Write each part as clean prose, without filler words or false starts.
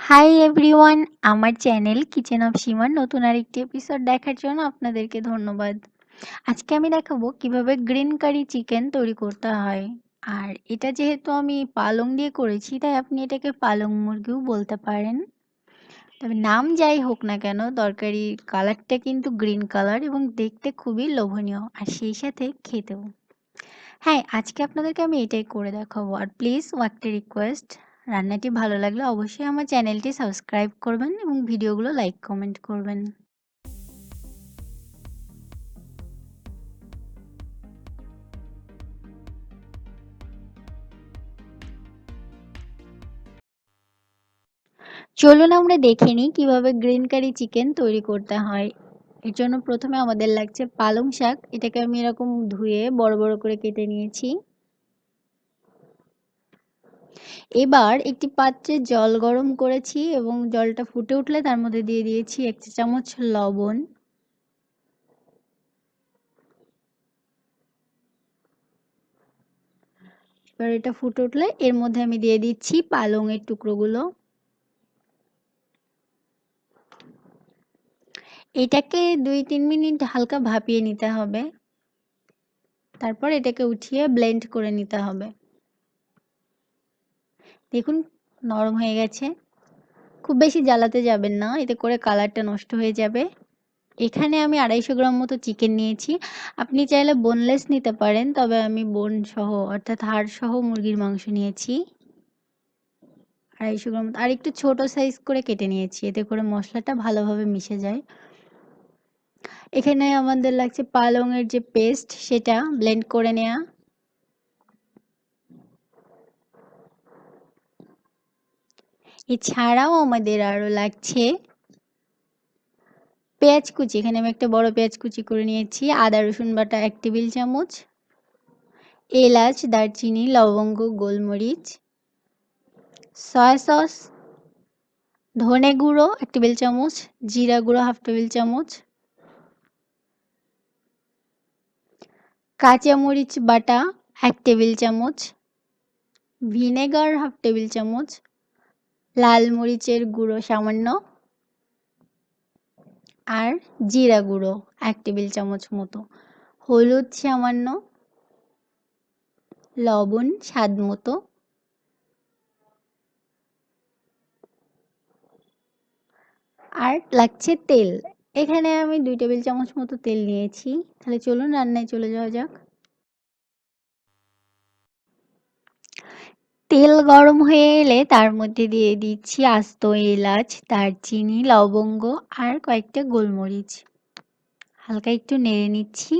Hi everyone, আমার channel kitchen of সীমার নতুন আরেকটি এপিসোড দেখার জন্য আপনাদেরকে ধন্যবাদ। আজকে আমি দেখাবো কিভাবে গ্রিন কারি চিকেন তৈরি করতে হয়। আর এটা যেহেতু আমি পালং দিয়ে করেছি, তাই আপনি এটাকে পালং মুরগিও বলতে পারেন। তবে নাম যাই হোক না কেন, তরকারির কালারটা কিন্তু গ্রিন কালার এবং দেখতে খুবই লোভনীয়, আর সেই সাথে খেতেও। হ্যাঁ, আজকে আপনাদেরকে আমি এটাই করে দেখাবো। আর প্লিজ একটা রিকোয়েস্ট, রান্নাটি ভালো লাগলে অবশ্যই আমার চ্যানেলটি সাবস্ক্রাইব করবেন এবং ভিডিওগুলো লাইক কমেন্ট করবেন। চলুন আমরা দেখে নিই কিভাবে গ্রিন কারি চিকেন তৈরি করতে হয়। এর জন্য প্রথমে আমাদের লাগছে পালং শাক। এটাকে আমি এরকম ধুয়ে বড় বড় করে কেটে নিয়েছি। এবার একটি পাত্রে জল গরম করেছি এবং জলটা ফুটে উঠলে তার মধ্যে দিয়ে দিয়েছি 1 চা চামচ লবণ। এবার এটা ফুটে উঠলে এর মধ্যে আমি দিয়ে দিচ্ছি পালংয়ের টুকরোগুলো। এটাকে 2-3 মিনিট হালকা ভাপিয়ে নিতে হবে। তারপর এটাকে উঠিয়ে ব্লেন্ড করে নিতে হবে। দেখুন, নরম হয়ে গেছে। খুব বেশি জ্বালাতে যাবেন না, এতে করে কালারটা নষ্ট হয়ে যাবে। এখানে আমি 250 গ্রাম মতো চিকেন নিয়েছি। আপনি চাইলে বোনলেস নিতে পারেন, তবে আমি বোন সহ অর্থাৎ হাড় সহ মুরগির মাংস নিয়েছি 250 গ্রাম। আর একটু ছোট সাইজ করে কেটে নিয়েছি, এতে করে মশলাটা ভালোভাবে মিশে যায়। এখানে আমাদের লাগছে পালংয়ের যে পেস্ট, সেটা ব্লেন্ড করে নেওয়া। এছাড়াও আমাদের আরও লাগছে পেঁয়াজ কুচি। এখানে আমি একটা বড় পেঁয়াজ কুচি করে নিয়েছি। আদা রসুন বাটা 1 টেবিল চামচ, এলাচ, দারচিনি, লবঙ্গ, গোলমরিচ, সয়া সস, ধনে গুঁড়ো 1 টেবিল চামচ, জিরা গুঁড়ো 1/2 টেবিল চামচ, কাঁচামরিচ বাটা 1 টেবিল চামচ, ভিনেগার 1/2 টেবিল চামচ, লাল মরিচের গুঁড়ো সামান্য, আর জিরা গুঁড়ো 1 টেবিল চামচ মতো, হলুদ সামান্য, লবণ স্বাদ মতো, আর লাগছে তেল। এখানে আমি 2 টেবিল চামচ মতো তেল নিয়েছি। তাহলে চলুন রান্নায় চলে যাওয়া যাক। তেল গরম হয়ে এলে তার মধ্যে দিয়ে দিচ্ছি আস্ত এলাচ, দারচিনি, লবঙ্গ আর কয়েকটা গোলমরিচ। হালকা একটু নেড়ে নিচ্ছি।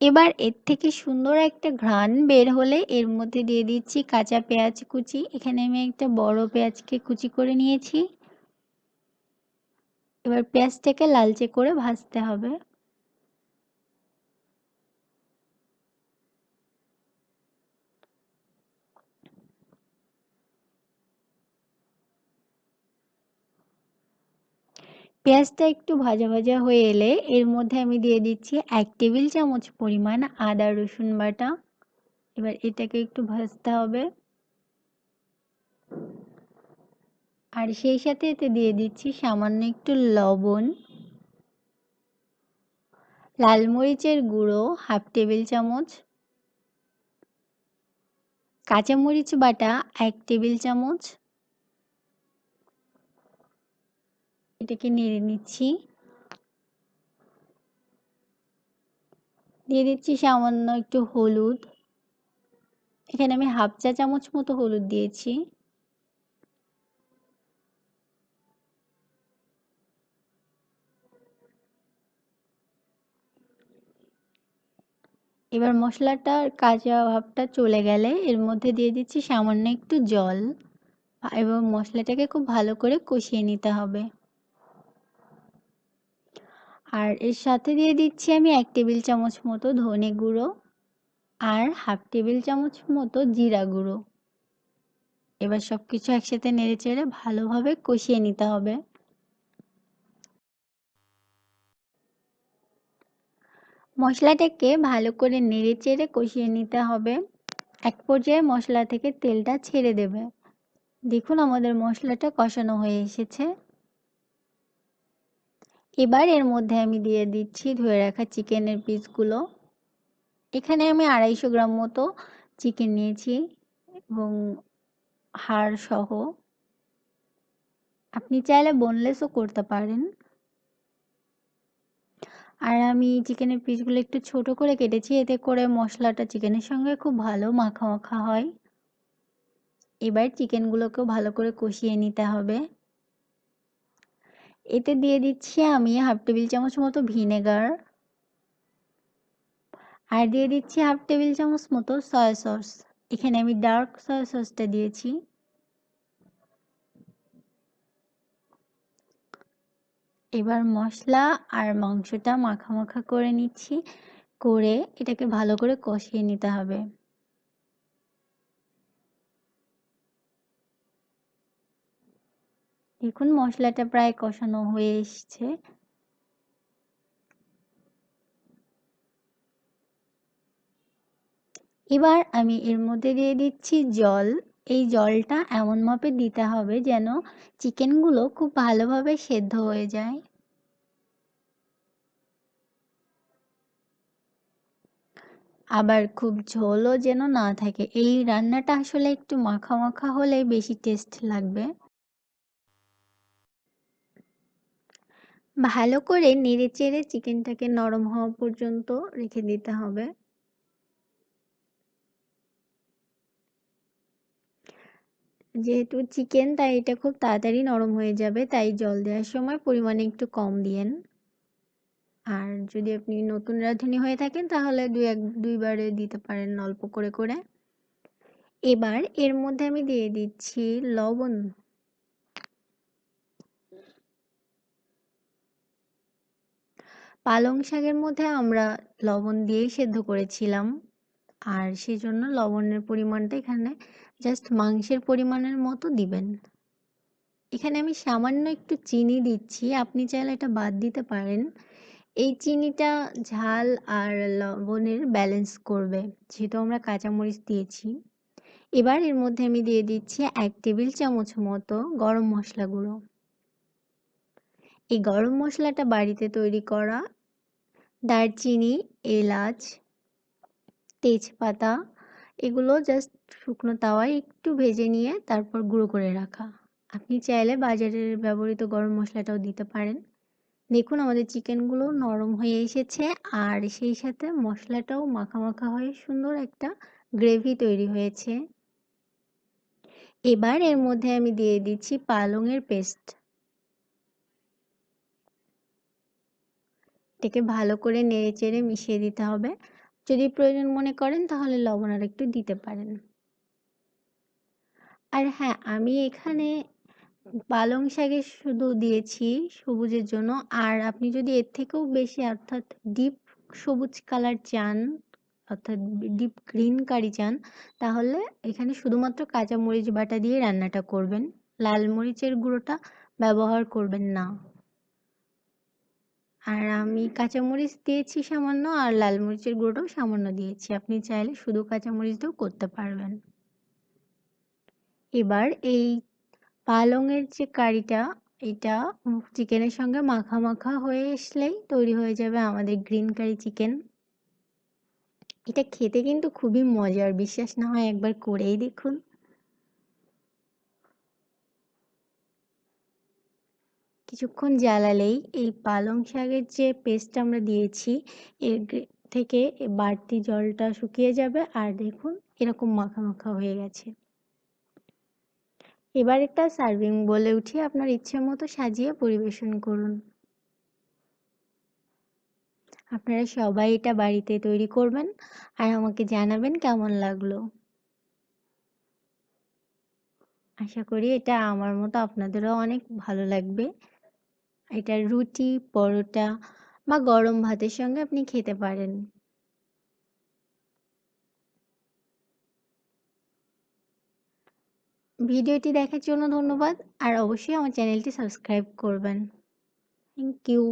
এবার এর থেকে সুন্দর একটা ঘ্রাণ বের হলে এর মধ্যে দিয়ে দিচ্ছি কাঁচা পেঁয়াজ কুচি। এখানে আমি একটা বড় পেঁয়াজকে কুচি করে নিয়েছি। এবার পেঁয়াজটাকে লালচে করে ভাজতে হবে। পেঁয়াজটা একটু ভাজা ভাজা হয়ে এলে এর মধ্যে আমি দিয়ে দিচ্ছি 1 টেবিল চামচ পরিমাণ আদা রসুন বাটা। এবার এটাকে একটু ভাজতে হবে। আর সেই সাথে এতে দিয়ে দিচ্ছি সামান্য একটু লবণ, লাল মরিচের গুঁড়ো 1/2 টেবিল চামচ, কাঁচামরিচ বাটা 1 টেবিল চামচ। এটাকে নেড়ে নিচ্ছি। দিয়ে দিচ্ছি সামান্য একটু হলুদ। এখানে আমি 1/2 চা চামচ মতো হলুদ দিয়েছি। এবার মশলাটার কাঁচা ভাবটা চলে গেলে এর মধ্যে দিয়ে দিচ্ছি সামান্য একটু জল এবং মশলাটাকে খুব ভালো করে কষিয়ে নিতে হবে। আর এর সাথে দিয়ে দিচ্ছি আমি 1 টেবিল চামচ মতো ধনে গুঁড়ো আর 1/2 টেবিল চামচ মতো জিরা গুঁড়ো। এবার সবকিছু একসাথে নেড়েচেড়ে ভালোভাবে কষিয়ে নিতে হবে। মশলাটাকে ভালো করে নেড়েচেড়ে কষিয়ে নিতে হবে। এক পর্যায়ে মশলা থেকে তেলটা ছেড়ে দেবে। দেখুন আমাদের মশলাটা কষানো হয়ে এসেছে। এবার এর মধ্যে আমি দিয়ে দিচ্ছি ধুয়ে রাখা চিকেনের পিসগুলো। এখানে আমি 250 গ্রাম মতো চিকেন নিয়েছি এবং হাড় সহ। আপনি চাইলে বোনলেসও করতে পারেন। আর আমি চিকেনের পিসগুলো একটু ছোট করে কেটেছি, এতে করে মশলাটা চিকেনের সঙ্গে খুব ভালো মাখা মাখা হয়। এবার চিকেনগুলোকেও ভালো করে কষিয়ে নিতে হবে। এতে দিয়ে দিচ্ছি আমি 1/2 টেবিল চামচ মতো ভিনেগার আর দিয়ে দিচ্ছি 1/2 টেবিল চামচ মতো সয়া সস। এখানে আমি ডার্ক সয়া সসটা দিয়েছি। এবার মশলা আর মাংসটা মাখা মাখা করে নিচ্ছি, করে এটাকে ভালো করে কষিয়ে নিতে হবে। দেখুন মশলাটা প্রায় কষানো হয়ে এসছে। এবার আমি এর মধ্যে দিয়ে দিচ্ছি জল। এই জলটা এমন মাপে দিতে হবে যেন চিকেনগুলো খুব ভালোভাবে সেদ্ধ হয়ে যায়। আবার খুব ঝোলও যেন না থাকে। এই রান্নাটা আসলে একটু মাখা মাখা হলে বেশি টেস্ট লাগবে। ভালো করে নেড়েচেড়ে চিকেনটাকে নরম হওয়া পর্যন্ত রেখে দিতে হবে। যেহেতু চিকেন তাই এটা খুব তাড়াতাড়ি নরম হয়ে যাবে, তাই জল দেওয়ার সময় পরিমাণে একটু কম দিয়েন। আর যদি আপনি নতুন রাঁধুনি হয়ে থাকেন তাহলে দুইবারে দিতে পারেন অল্প করে করে। এবার এর মধ্যে আমি দিয়ে দিচ্ছি লবণ। পালং শাকের মধ্যে আমরা লবণ দিয়েই সেদ্ধ করেছিলাম, আর সেজন্য লবণের পরিমাণটা এখানে জাস্ট মাংসের পরিমাণের মতো দিবেন। এখানে আমি সামান্য একটু চিনি দিচ্ছি, আপনি চাইলে এটা বাদ দিতে পারেন। এই চিনিটা ঝাল আর লবণের ব্যালেন্স করবে, যেহেতু আমরা কাঁচামরিচ দিয়েছি। এবার এর মধ্যে আমি দিয়ে দিচ্ছি 1 টেবিল চামচ মতো গরম মশলা গুঁড়ো। এই গরম মশলাটা বাড়িতে তৈরি করা। দারচিনি, এলাচ, তেজপাতা এগুলো জাস্ট শুকনো তাওয়ায় একটু ভেজে নিয়ে তারপর গুঁড়ো করে রাখা। আপনি চাইলে বাজারের ব্যবহৃত গরম মশলাটাও দিতে পারেন। দেখুন আমাদের চিকেনগুলো নরম হয়ে এসেছে আর সেই সাথে মশলাটাও মাখা মাখা হয়ে সুন্দর একটা গ্রেভি তৈরি হয়েছে। এবার এর মধ্যে আমি দিয়ে দিচ্ছি পালংয়ের পেস্ট। এটাকে ভালো করে নেড়েচেড়ে মিশিয়ে দিতে হবে। যদি প্রয়োজন মনে করেন তাহলে লবণ আরেকটু দিতে পারেন। আর হ্যাঁ, আমি এখানে পালং শাকের শুধু দিয়েছি সবুজের জন্য। আর আপনি যদি এর থেকেও বেশি অর্থাৎ ডিপ সবুজ কালার চান, অর্থাৎ ডিপ গ্রিন কারি চান, তাহলে এখানে শুধুমাত্র কাঁচা মরিচ বাটা দিয়ে রান্নাটা করবেন। লাল মরিচের গুঁড়োটা ব্যবহার করবেন না। আর আমি কাঁচামরিচ দিয়েছি সামান্য আর লাল মরিচের গুঁড়োটাও সামান্য দিয়েছি। আপনি চাইলে শুধু কাঁচামরিচ দিয়েও করতে পারবেন। এবার এই পালংয়ের যে কারিটা, এটা চিকেনের সঙ্গে মাখা মাখা হয়ে আসলেই তৈরি হয়ে যাবে আমাদের গ্রিন কারি চিকেন। এটা খেতে কিন্তু খুবই মজার, বিশ্বাস না হয় একবার করেই দেখুন। কিছুক্ষণ জ্বালালেই এই পালং শাকের যে পেস্ট আমরা দিয়েছি এর থেকে বাড়তি জলটা শুকিয়ে যাবে আর দেখুন এরকম মাখা মাখা হয়ে গেছে। এবার একটা সার্ভিং বোলে উঠিয়ে আপনার ইচ্ছে মতো সাজিয়ে পরিবেশন করুন। আপনারা সবাই এটা বাড়িতে তৈরি করবেন আর আমাকে জানাবেন কেমন লাগলো। আশা করি এটা আমার মতো আপনাদেরও অনেক ভালো লাগবে। এটা রুটি, পরোটা বা গরম ভাতের সঙ্গে আপনি খেতে পারেন। ভিডিওটি দেখার জন্য ধন্যবাদ আর অবশ্যই আমার চ্যানেলটি সাবস্ক্রাইব করবেন। Thank you.